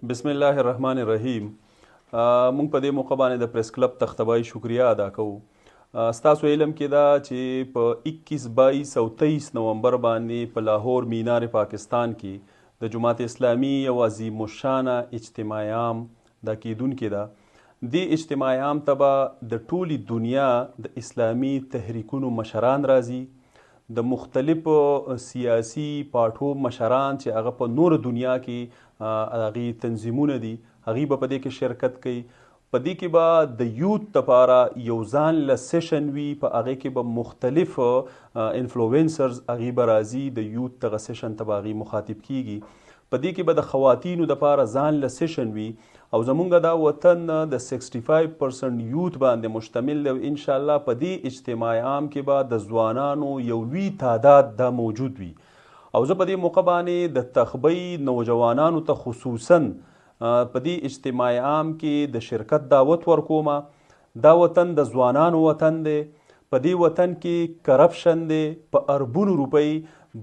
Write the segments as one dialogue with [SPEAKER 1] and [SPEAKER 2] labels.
[SPEAKER 1] بسم الله الرحمن الرحیم. مونږ په دې موقع باندې د پریس کلب تختبای شکریا ادا کوو. ستاسو علم کې دا چې په 21 22 او 23 نومبر باندې په لاهور مینار پاکستان کې د جماعت اسلامي یو عظیم الشانه اجتماع عام دا کیدونکې ده. دې اجتماع عام ته به د ټولې دنیا د اسلامي تحریکونو مشران راځي، د مختلفو سیاسي پارټو مشران چې هغه په نور دنیا کې هغې تنظیمونه دي، هغې به په دې کې شرکت کوي. په دې کې به د یوت دپاره یو ځان له سیشن وي، په هغې کې به مختلف انفلوئنسرز هغې به راځي، د یوت دغه سیشن ته به هغې مخاطب کیږي. په دې کې به د خواتینو دپاره ځان له سیشن وي او زمونږ دا وطن د 65% یوت باندې مشتمل دی. انشاءالله په دې اجتماع عام کې به د ځوانانو یو لوی تعداد دا موجود وي او زه په دې موقع باندې د تخبۍ نوجوانانو ته خصوصا په دې اجتماع عام کې د شرکت دعوت ورکوم. دا وطن د ځوانانو وطن دی، په دې وطن کې کرپشن دی، په اربونو روپۍ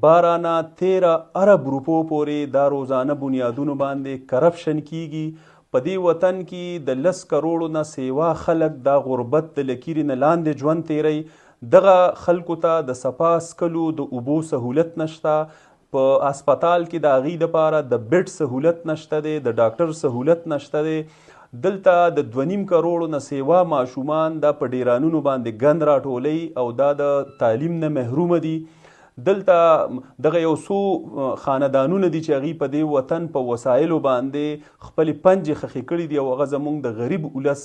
[SPEAKER 1] 12 نه 13 ارب روپو پورې دا روزانه بنیادونو باندې کرپشن کیږي. په دې وطن کې د 10 کروڑو نه سیوا خلک دا غربت د لکیرې نه لاندې ژوند تیری. دغه خلکو ته د صفا څکلو د اوبو سهولت نشته، په هسپتال کې د هغې دپاره د بیډ سهولت نشته دی، د ډاکټر سهولت نشته دی. دلته د 2.5 کروڑو نه سیوا ماشومان دا په ډیرانونو باندې ګند راټولوي او دا د تعلیم نه محرومه دي. دلته دغه یو څو خاندانونه دي چې هغې په دې وطن په وسایلو باندې خپلې پنجې خښې کړي دي او هغه زموږ د غریب اولس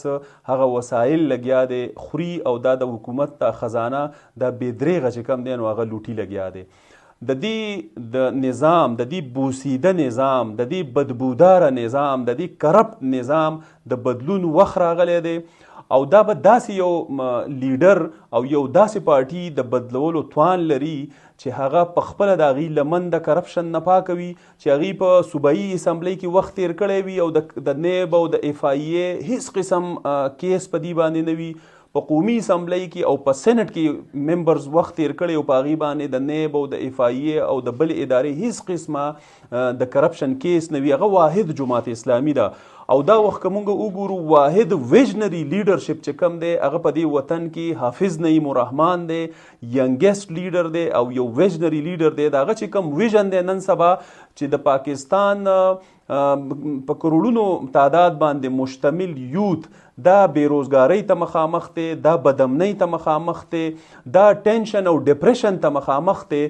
[SPEAKER 1] هغه وسایل لګیا دی خوري او دا د حکومت ته خزانه دا بېدرېغه چې کم دی نو هغه لوټي لګیا دی. د دې د نظام، د دې بوسیده نظام، د دې بدبوداره نظام، د دې کرپټ نظام د بدلون وخت راغلی دی او دا به داسې یو لیډر او یو داسې پارټي د بدلولو توان لري چې هغه په خپله د هغې لمن د کرپشن نه پاکه وي، چې هغې په صوبایي اسمبلی کې وخت تیر کړی وي او د نیب او د اف آی ای هیڅ قسم کیس په دې باندې نه وي. په قومي اسمبلی کې او په سینټ کې ممبرز وخت تیر کړی او په هغې باندې د نیب او د اف آی ای او د بل ادارې هیڅ قسمه د کرپشن کیس نه وي. هغه واحد جماعت اسلامي ده او دا وخت که مونږ وګورو واحد ویژنري لیډرشپ چې کم دی هغه په دې وطن کې حافظ نعیم الرحمن دی، ینګیسټ لیډر دی او یو ویژنري لیډر دی. د هغه چې کم ویژن دی نن سبا چې د پاکستان په کروڑونو تعداد باندې مشتمل یوت دا بیروزګارۍ ته مخامخ دی، دا بدامنۍ ته مخامخ دی، دا ټینشن او ډپریشن ته مخامخ دی.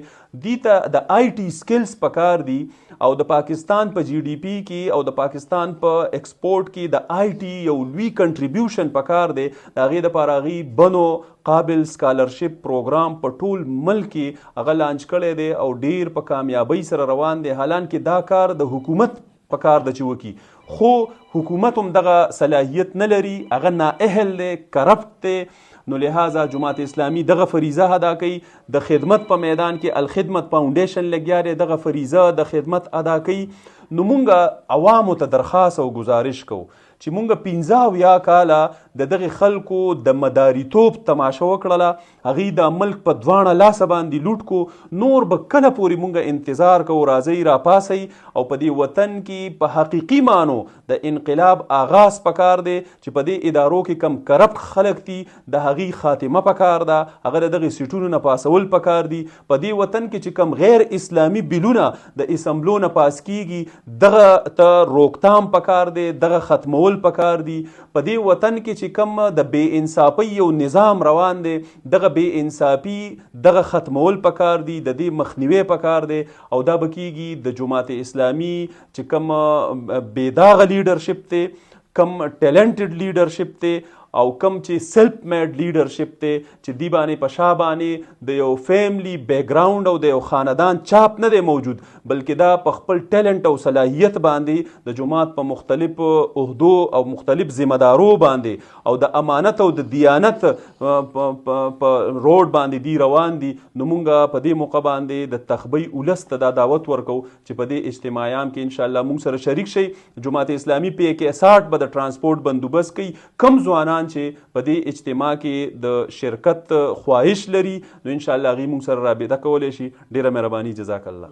[SPEAKER 1] دې ته د آی ټي سکلز پکار دي او د پاکستان په جی ډي پی کې او د پاکستان په ایکسپورټ کې د آی ټي یو لوی کنټریبیوشن پکار دی. د هغې دپاره هغې بنو قابل سکالرشپ پروګرام په ټول ملک کې هغه لانچ کړی دی او ډیر په کامیابۍ سره روان دی. حالانکه دا کار د حکومت پکار ده چې وکړي، خو حکومت هم دغه صلاحیت نه لري، هغه نااهل دی، کرپټ دی. نو لہذا جماعت اسلامی دغه فریضه ادا کوي. د خدمت په میدان کې الخدمت فاونډیشن لګیا دی، دغه فریضه د خدمت ادا کوي. نو مونږ عوامو ته درخواست او گزارش کوو چې مونږ 15 کاله د دغه خلکو د مداریتوب تماشه وکړله، هغې د ملک په دواړه لاسه باندې لوټ کو. نور به کله پورې مونږ انتظار کوو راځئ راپاسئ او په دې وطن کې په حقیقي معنو د انقلاب آغاز پکار دی چې په دې ادارو کې کم کرپټ خلک دي د هغې خاتمه پکار ده، هغه د دغې سیټونو نه پاسول پکار دي. په دې وطن کې چې کم غیر اسلامي بلونه د اسمبلو نه پاس کیږي دغه ته روکتام پکار دی، دغه ختمول پکار دي. په دې وطن کې چې کم د بې انصافۍ یو نظام روان دی دغه بې انصافي دغه ختمول پکار دي، د دې مخنیوی پکار دی او دا به کیږي د جماعت اسلامي چې کم بې داغه لیډرشپ دی، کم ټیلنټډ لیډرشپ دی او کم چې سیلف میډ لیډرشپ دی چې دی باندې په شا باندې د یو فیملی بیک گراوند او د یو خاندان چاپ نه دی موجود، بلکې دا په خپل ټیلنټ او صلاحیت باندې د جماعت په مختلف عهدو او مختلف ذمہ دارو باندې او د امانت او د دیانت په روډ باندې دی روان دي. نو مونږ په دې موقع باندې د تخبۍ اولس ته دا دعوت ورکو چې په دې اجتماع عام کې انشاءالله مونږ سره شریک شئ. جماعت اسلامي پی کې 60 به د ترانسپورټ بندوبست کوي. کم ځوانان چې په دې اجتماع کې د شرکت خواهش لري نو انشاءالله هغوی مونږ سره رابطه کولی شي. ډېره مهرباني، جزاک الله.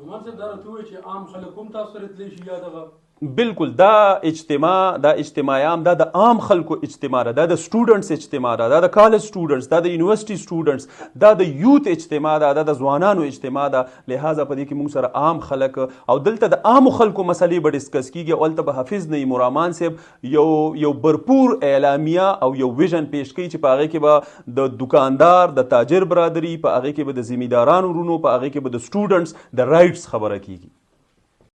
[SPEAKER 1] بالکل دا اجتماع دا د عام خلکو اجتماع ده، دا د سټوډنټس اجتماع ده، دا د کالج سټوډنټس، دا د یونیورسيټي سټوډنټس، دا د یوت اجتماع ده، دا د ځوانانو اجتماع ده. لہذا په دې کې موږ سره عام خلک او دلته د عامو خلکو مسلې به ډسکس کیږي. اولته به حافظ نعیم الرحمن صاحب یو برپور اعلامیه او یو ویژن پیش کوي چې په هغې کې به د دکاندار، د تاجر برادري، په هغې کې به د زمیندارانو ورونو، په هغې کې به د سټوډنټس د رایټس خبره کیږي.